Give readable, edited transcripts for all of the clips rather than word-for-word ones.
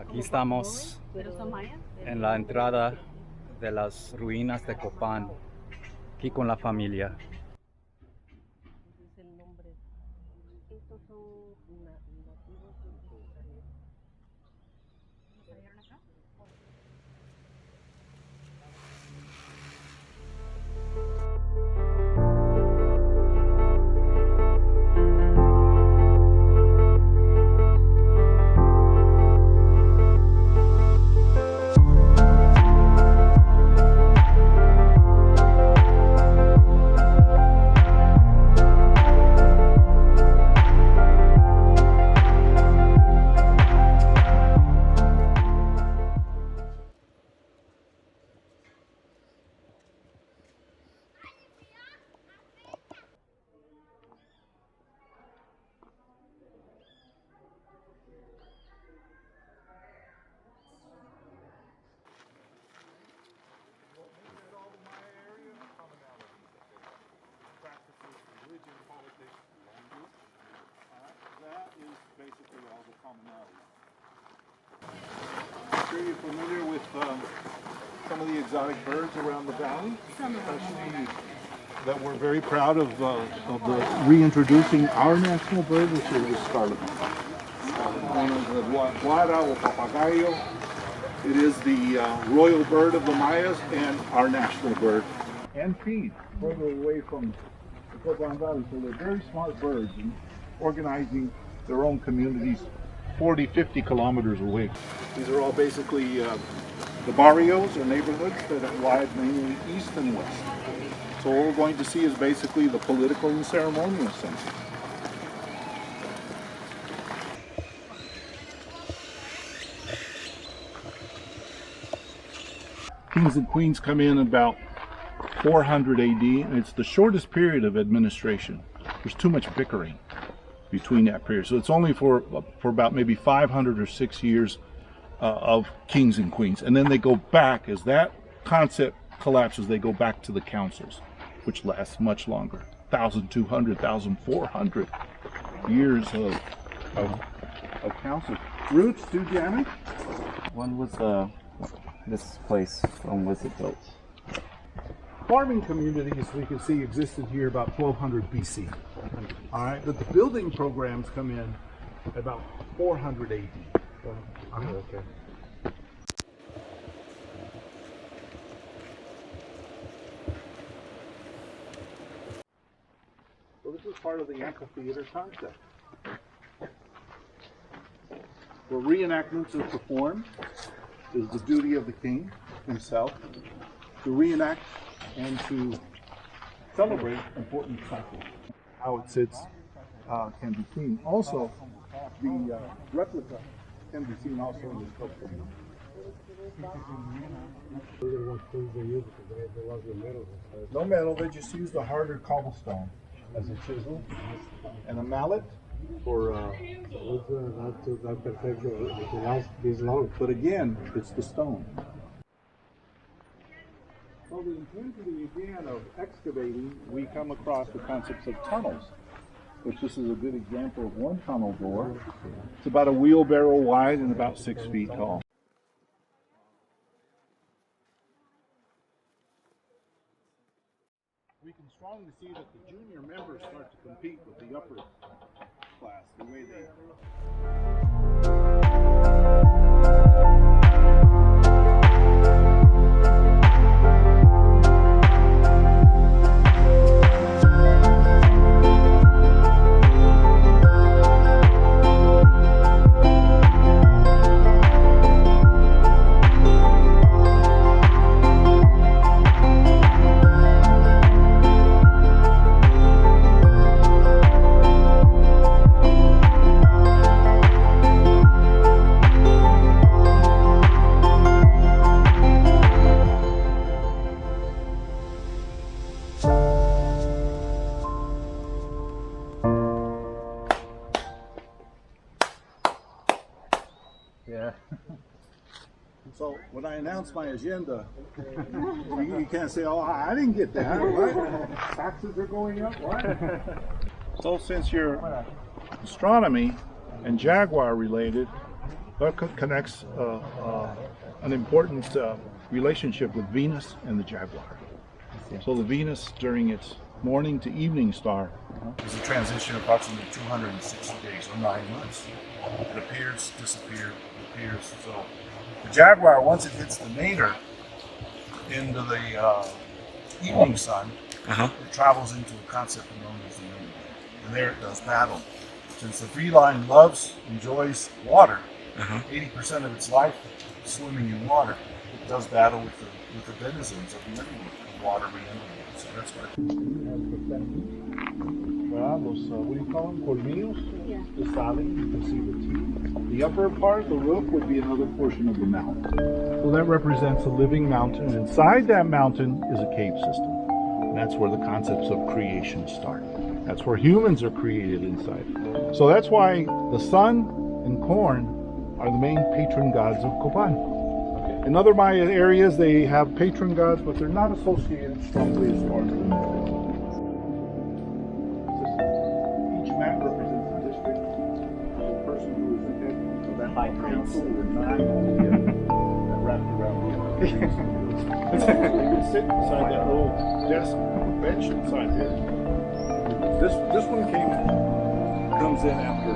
Aquí estamos en la entrada de las ruinas de Copan, aquí con la familia. Are you familiar with some of the exotic birds around the valley? Especially that we're very proud of reintroducing our national bird, which is the scarlet. One of the guara or papagayo. It is the royal bird of the Mayas and our national bird. And feed further away from the Copan Valley, so they're very smart birds and organizing their own communities 40, 50 kilometers away. These are all basically the barrios or neighborhoods that lie mainly east and west. So what we're going to see is basically the political and ceremonial center. Kings and queens come in about 400 AD, and it's the shortest period of administration. There's too much bickering between that period. So it's only for about maybe 500 or 6 years of kings and queens. And then they go back, as that concept collapses, they go back to the councils, which lasts much longer. 1,200, 1,400 years of councils. Roots too, Janet? When was this place, when was it built? Farming communities, we can see, existed here about 1200 BC. All right, but the building programs come in about 400 AD. Okay. So this is part of the amphitheater concept, where reenactments are performed. Is the duty of the king himself to reenact and to celebrate important cycles. How it sits can be seen. Also, the replica can be seen also in the sculpture. No metal, they just use the harder cobblestone as a chisel and a mallet for but again, it's the stone. So the intensity again of excavating, we come across the concepts of tunnels, which this is a good example of one tunnel door. It's about a wheelbarrow wide and about 6 feet tall. We can strongly see that the junior members start to compete with the upper class, the way they Yeah. So when I announce my agenda, you can't say, "Oh, I didn't get that." What? Taxes are going up. What? So since you're astronomy and jaguar related, that connects an important relationship with Venus and the jaguar. So the Venus, during its morning to evening star, is a transition of approximately 260 days or 9 months. It appears, disappears, appears. So the jaguar, once it hits the nadir into the evening sun, it travels into a concept known as the mundo. And there it does battle. Since the feline enjoys water, 80% of its life swimming in water, it does battle with the denizens of the underworld, the watery underworld. So that's why. What do you call them? Colmillos? Yeah. The salen, you can see the teeth. The upper part, the roof, would be another portion of the mountain. So that represents a living mountain. Inside that mountain is a cave system. And that's where the concepts of creation start. That's where humans are created inside. So that's why the sun and corn are the main patron gods of Copan. Okay. In other Maya areas, they have patron gods, but they're not associated strongly as far as the each map represents a district. The person who is the head of that council or nine that wrapped around the so you can sit inside that little desk, bench inside there. This one comes in after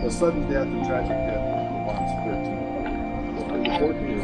the sudden death and tragic death of Copan's 13. The 14 is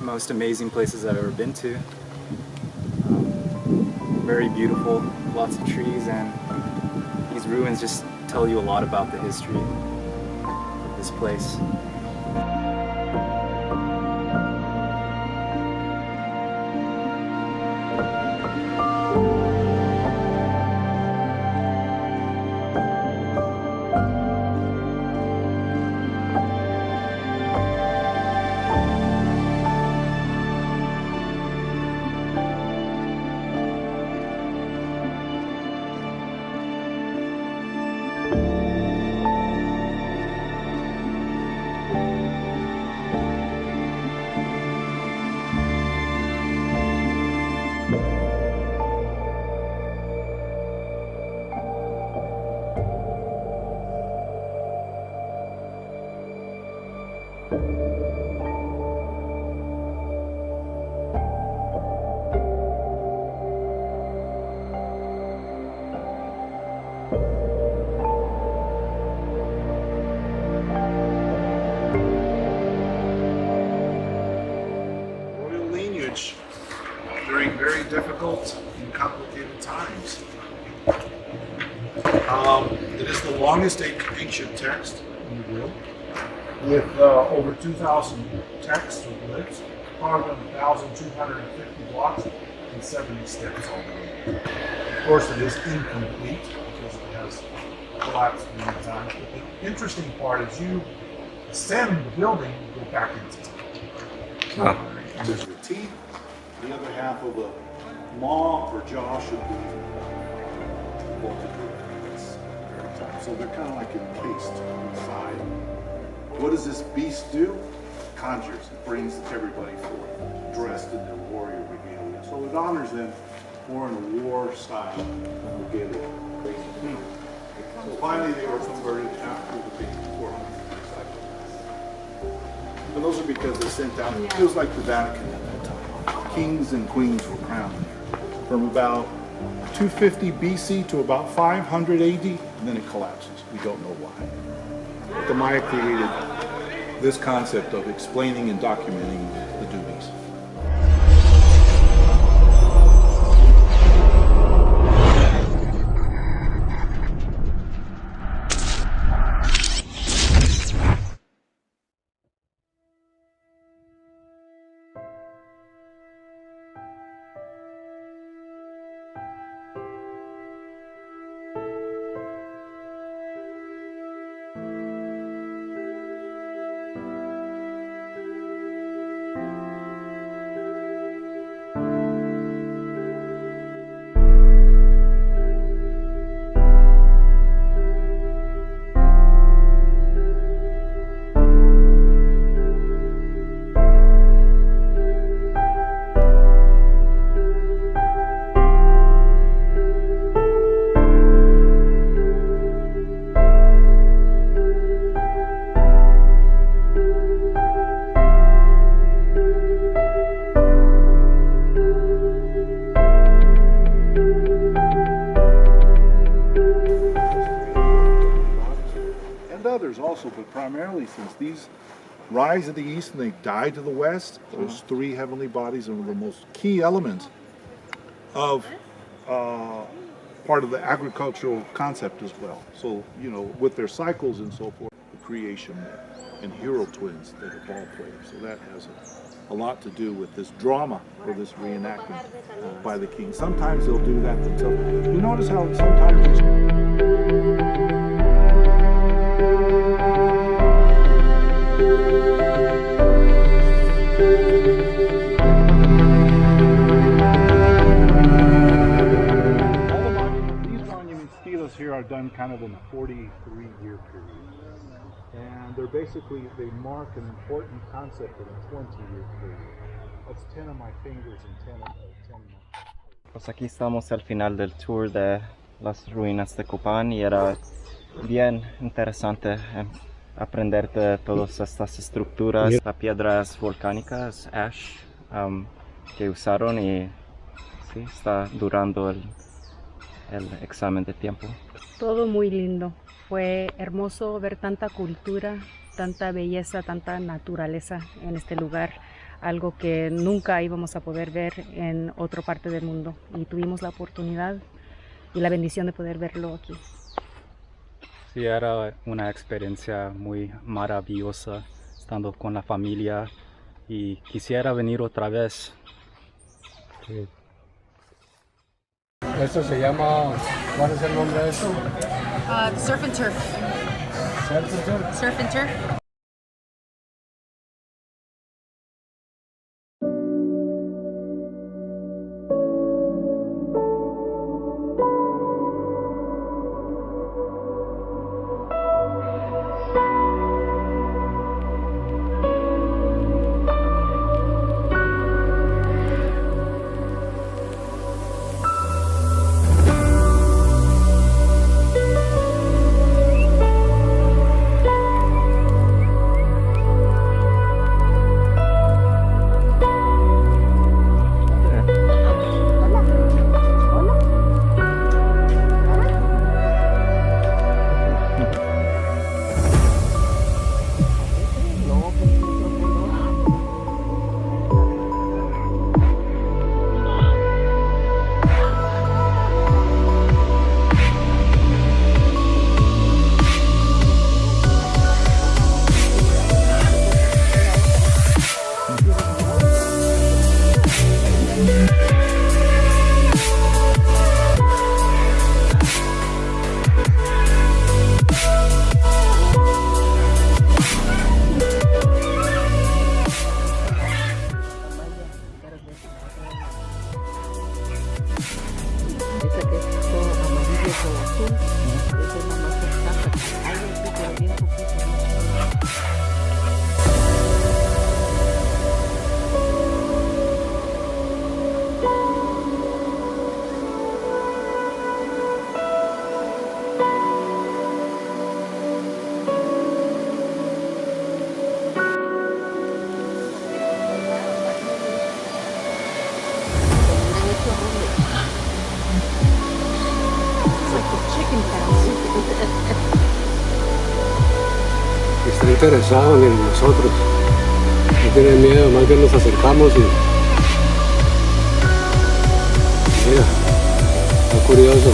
most amazing places I've ever been to. Very beautiful, lots of trees, and these ruins just tell you a lot about the history of this place. During very difficult and complicated times. It is the longest ancient text in the world, with over 2,000 texts or glyphs, more than 1,250 blocks, and 70 steps all the way. Of course, it is incomplete because it has collapsed many times. But the interesting part is you ascend the building, you go back into time. And there's your teeth. The other half of a maw or jaw should be bolted to very tight. So they're kind of like encased inside. What does this beast do? Conjures. It brings everybody forth, dressed in their warrior regalia. So it honors them more in a war style regalia. So finally they were converted after the big 400 year cycle. And those are because they sent out, it was like the Vatican at that time. Kings and queens were crowned there. From about 250 BC to about 500 AD, and then it collapses. We don't know why. But the Maya created this concept of explaining and documenting the duties. Others also, but primarily since these rise to the east and they die to the west, those three heavenly bodies are the most key elements of part of the agricultural concept as well. So, you know, with their cycles and so forth, the creation and hero twins that are ball players. So that has a lot to do with this drama or this reenactment by the king. Sometimes they'll do that to tell. You notice how sometimes here are done kind of in a 43-year period, and they're basically, they mark an important concept in a 20-year period. That's 10 of my fingers and 10 of my... Pues aquí estamos al final del tour de las ruinas de Copan y era bien interesante aprender de todas estas estructuras, las piedras volcánicas, ash, que usaron y sí, está durando el examen de tiempo. Todo muy lindo, fue hermoso ver tanta cultura, tanta belleza, tanta naturaleza en este lugar, algo que nunca íbamos a poder ver en otra parte del mundo y tuvimos la oportunidad y la bendición de poder verlo aquí. Sí, era una experiencia muy maravillosa estando con la familia y quisiera venir otra vez. Sí. Esto se llama, ¿cuál es el nombre de esto? Surf and turf. Surf and turf. Surf and turf. interesado en nosotros. No tienen miedo, más bien nos acercamos y mira, está curioso.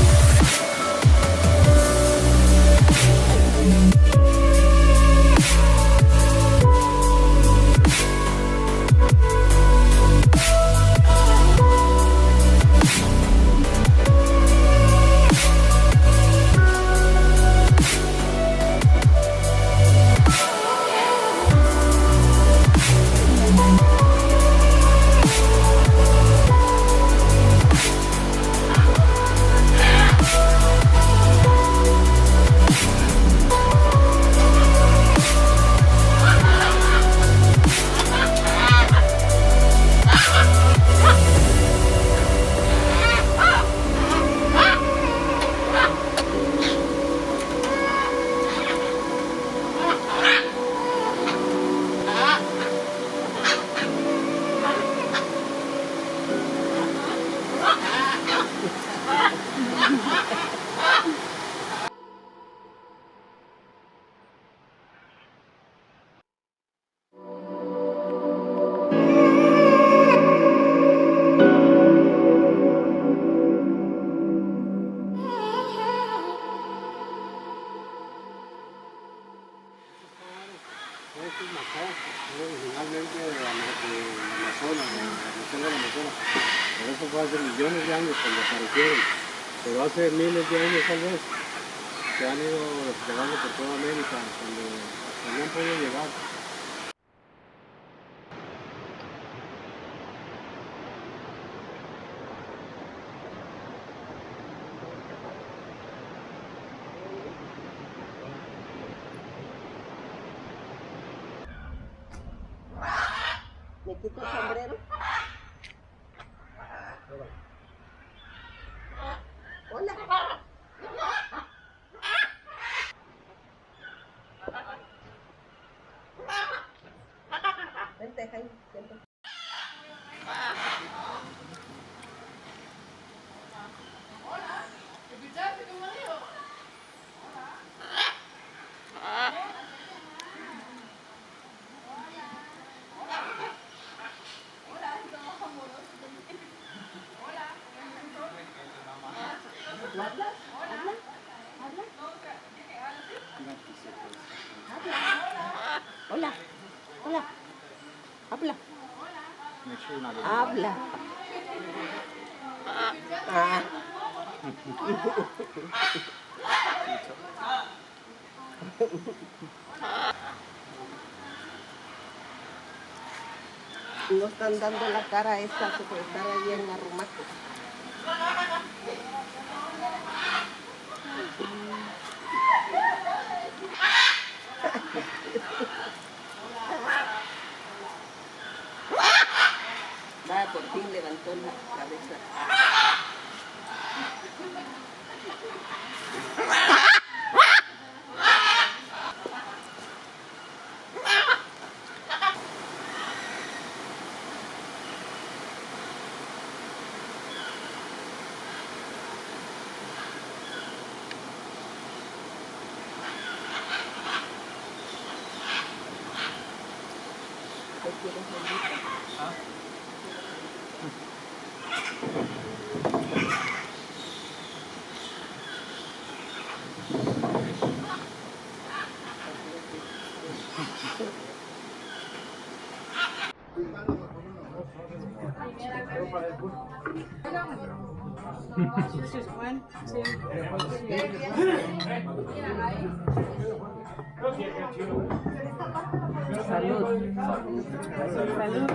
Originalmente de Amazonas, de la selva del Amazonas. Pero eso fue hace millones de años cuando aparecieron. Pero hace miles de años tal vez se han ido desplegando por toda América, donde no han podido llegar. Me quito el sombrero. Hola. Vente, Jaime, vente. ¿Habla? Hola. Hola. Habla. Habla. Ah. No están dando la cara a esta secretaria ahí en la Rumaco. Va, por fin levantó la cabeza. Salud. Salud.